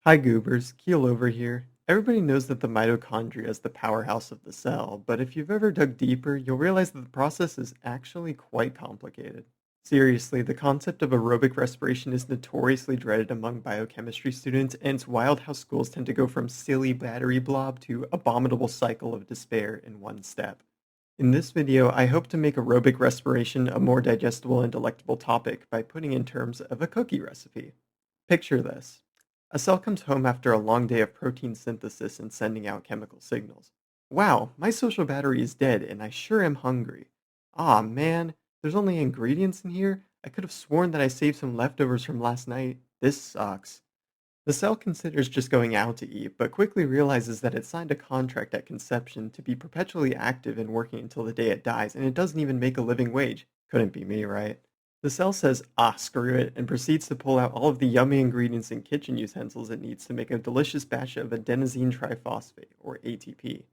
Hi goobers, Keel over here. Everybody knows that the mitochondria is the powerhouse of the cell, but if you've ever dug deeper, you'll realize that the process is actually quite complicated. Seriously, the concept of aerobic respiration is notoriously dreaded among biochemistry students, and it's wild how schools tend to go from silly battery blob to abominable cycle of despair in one step. In this video, I hope to make aerobic respiration a more digestible and delectable topic by putting in terms of a cookie recipe. Picture this. A cell comes home after a long day of protein synthesis and sending out chemical signals. Wow, my social battery is dead and I sure am hungry. Aw man, there's only ingredients in here? I could have sworn that I saved some leftovers from last night. This sucks. The cell considers just going out to eat, but quickly realizes that it signed a contract at conception to be perpetually active and working until the day it dies, and it doesn't even make a living wage. Couldn't be me, right? The cell says, ah, screw it, and proceeds to pull out all of the yummy ingredients and kitchen utensils it needs to make a delicious batch of adenosine triphosphate, or ATP.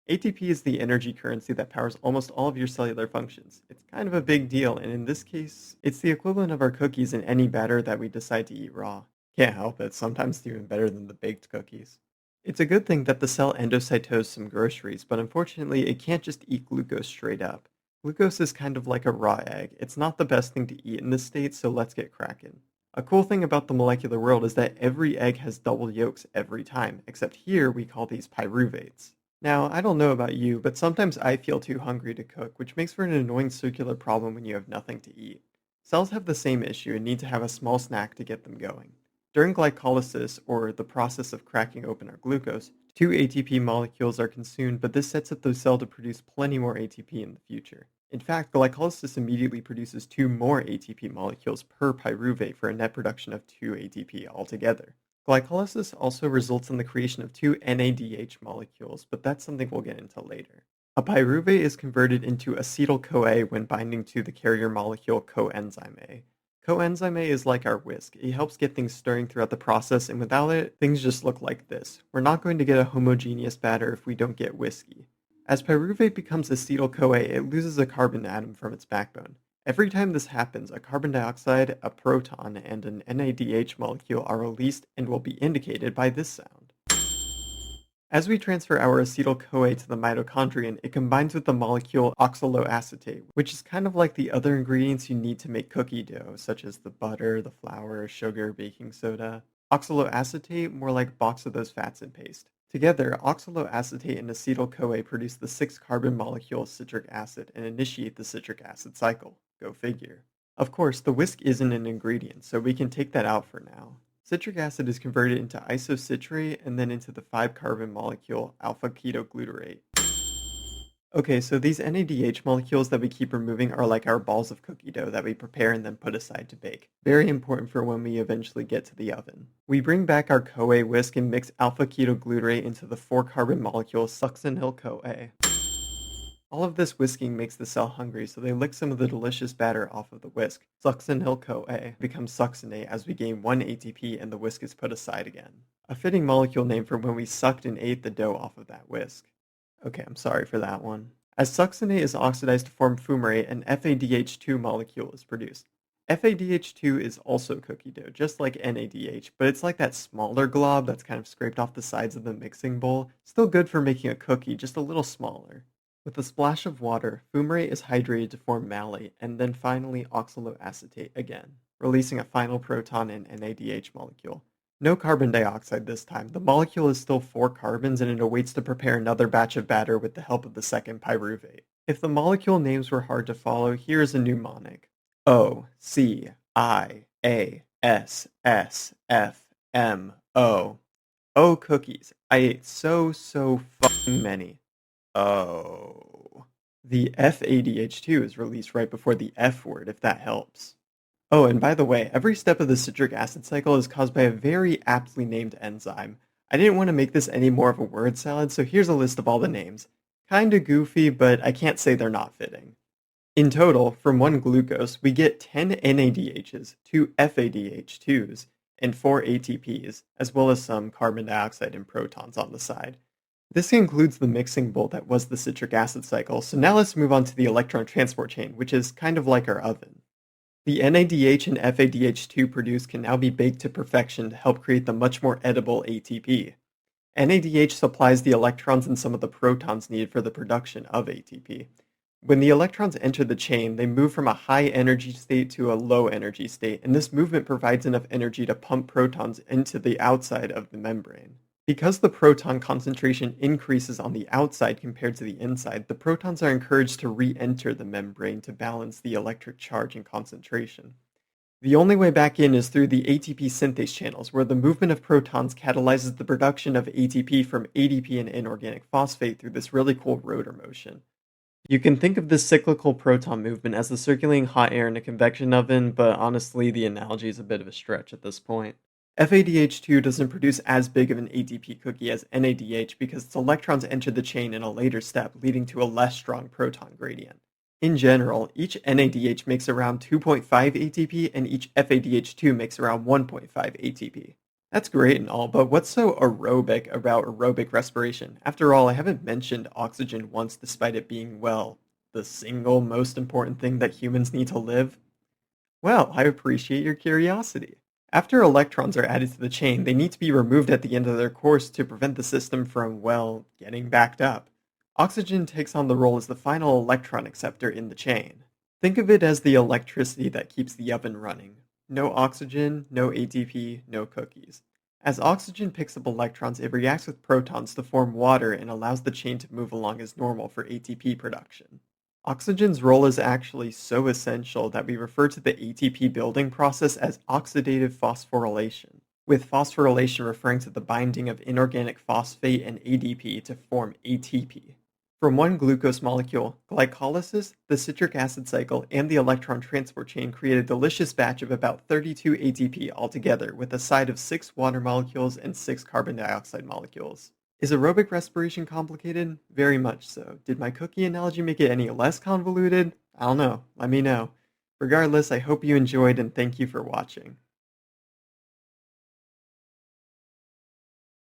ATP is the energy currency that powers almost all of your cellular functions. It's kind of a big deal, and in this case, it's the equivalent of our cookies in any batter that we decide to eat raw. Can't help it, sometimes it's even better than the baked cookies. It's a good thing that the cell endocytoses some groceries, but unfortunately it can't just eat glucose straight up. Glucose is kind of like a raw egg. It's not the best thing to eat in this state, so let's get cracking. A cool thing about the molecular world is that every egg has double yolks every time, except here we call these pyruvates. Now, I don't know about you, but sometimes I feel too hungry to cook, which makes for an annoying circular problem when you have nothing to eat. Cells have the same issue and need to have a small snack to get them going. During glycolysis, or the process of cracking open our glucose, two ATP molecules are consumed, but this sets up the cell to produce plenty more ATP in the future. In fact, glycolysis immediately produces two more ATP molecules per pyruvate for a net production of two ATP altogether. Glycolysis also results in the creation of two NADH molecules, but that's something we'll get into later. A pyruvate is converted into acetyl-CoA when binding to the carrier molecule coenzyme A. Coenzyme A is like our whisk. It helps get things stirring throughout the process, and without it, things just look like this. We're not going to get a homogeneous batter if we don't get whiskey. As pyruvate becomes acetyl-CoA, it loses a carbon atom from its backbone. Every time this happens, a carbon dioxide, a proton, and an NADH molecule are released and will be indicated by this sound. As we transfer our acetyl-CoA to the mitochondrion, it combines with the molecule oxaloacetate, which is kind of like the other ingredients you need to make cookie dough, such as the butter, the flour, sugar, baking soda. Oxaloacetate, more like box of those fats and paste. Together, oxaloacetate and acetyl-CoA produce the 6-carbon molecule citric acid and initiate the citric acid cycle. Go figure. Of course, the whisk isn't an ingredient, so we can take that out for now. Citric acid is converted into isocitrate and then into the 5-carbon molecule alpha-ketoglutarate. Okay, so these NADH molecules that we keep removing are like our balls of cookie dough that we prepare and then put aside to bake. Very important for when we eventually get to the oven. We bring back our CoA whisk and mix alpha-ketoglutarate into the 4-carbon molecule succinyl-CoA. All of this whisking makes the cell hungry, so they lick some of the delicious batter off of the whisk. Succinyl-CoA becomes succinate as we gain 1 ATP and the whisk is put aside again. A fitting molecule name for when we sucked and ate the dough off of that whisk. Okay, I'm sorry for that one. As succinate is oxidized to form fumarate, an FADH2 molecule is produced. FADH2 is also cookie dough, just like NADH, but it's like that smaller glob that's kind of scraped off the sides of the mixing bowl. Still good for making a cookie, just a little smaller. With a splash of water, fumarate is hydrated to form malate, and then finally oxaloacetate again, releasing a final proton and NADH molecule. No carbon dioxide this time. The molecule is still 4 carbons and it awaits to prepare another batch of batter with the help of the second pyruvate. If the molecule names were hard to follow, here is a mnemonic. O, C, I, A, S, S, F, M, O. Oh, cookies. I ate so fucking many. Oh. The FADH2 is released right before the F word, if that helps. Oh, and by the way, every step of the citric acid cycle is caused by a very aptly named enzyme. I didn't want to make this any more of a word salad, so here's a list of all the names. Kinda goofy, but I can't say they're not fitting. In total, from one glucose, we get 10 NADHs, 2 FADH2s, and 4 ATPs, as well as some carbon dioxide and protons on the side. This concludes the mixing bowl that was the citric acid cycle, so now let's move on to the electron transport chain, which is kind of like our oven. The NADH and FADH2 produced can now be baked to perfection to help create the much more edible ATP. NADH supplies the electrons and some of the protons needed for the production of ATP. When the electrons enter the chain, they move from a high energy state to a low energy state, and this movement provides enough energy to pump protons into the outside of the membrane. Because the proton concentration increases on the outside compared to the inside, the protons are encouraged to re-enter the membrane to balance the electric charge and concentration. The only way back in is through the ATP synthase channels, where the movement of protons catalyzes the production of ATP from ADP and inorganic phosphate through this really cool rotor motion. You can think of this cyclical proton movement as the circulating hot air in a convection oven, but honestly, the analogy is a bit of a stretch at this point. FADH2 doesn't produce as big of an ATP cookie as NADH because its electrons enter the chain in a later step, leading to a less strong proton gradient. In general, each NADH makes around 2.5 ATP and each FADH2 makes around 1.5 ATP. That's great and all, but what's so aerobic about aerobic respiration? After all, I haven't mentioned oxygen once despite it being, well, the single most important thing that humans need to live. Well, I appreciate your curiosity. After electrons are added to the chain, they need to be removed at the end of their course to prevent the system from, well, getting backed up. Oxygen takes on the role as the final electron acceptor in the chain. Think of it as the electricity that keeps the oven running. No oxygen, no ATP, no cookies. As oxygen picks up electrons, it reacts with protons to form water and allows the chain to move along as normal for ATP production. Oxygen's role is actually so essential that we refer to the ATP building process as oxidative phosphorylation, with phosphorylation referring to the binding of inorganic phosphate and ADP to form ATP. From one glucose molecule, glycolysis, the citric acid cycle, and the electron transport chain create a delicious batch of about 32 ATP altogether, with a side of 6 water molecules and 6 carbon dioxide molecules. Is aerobic respiration complicated? Very much so. Did my cookie analogy make it any less convoluted? I don't know. Let me know. Regardless, I hope you enjoyed and thank you for watching.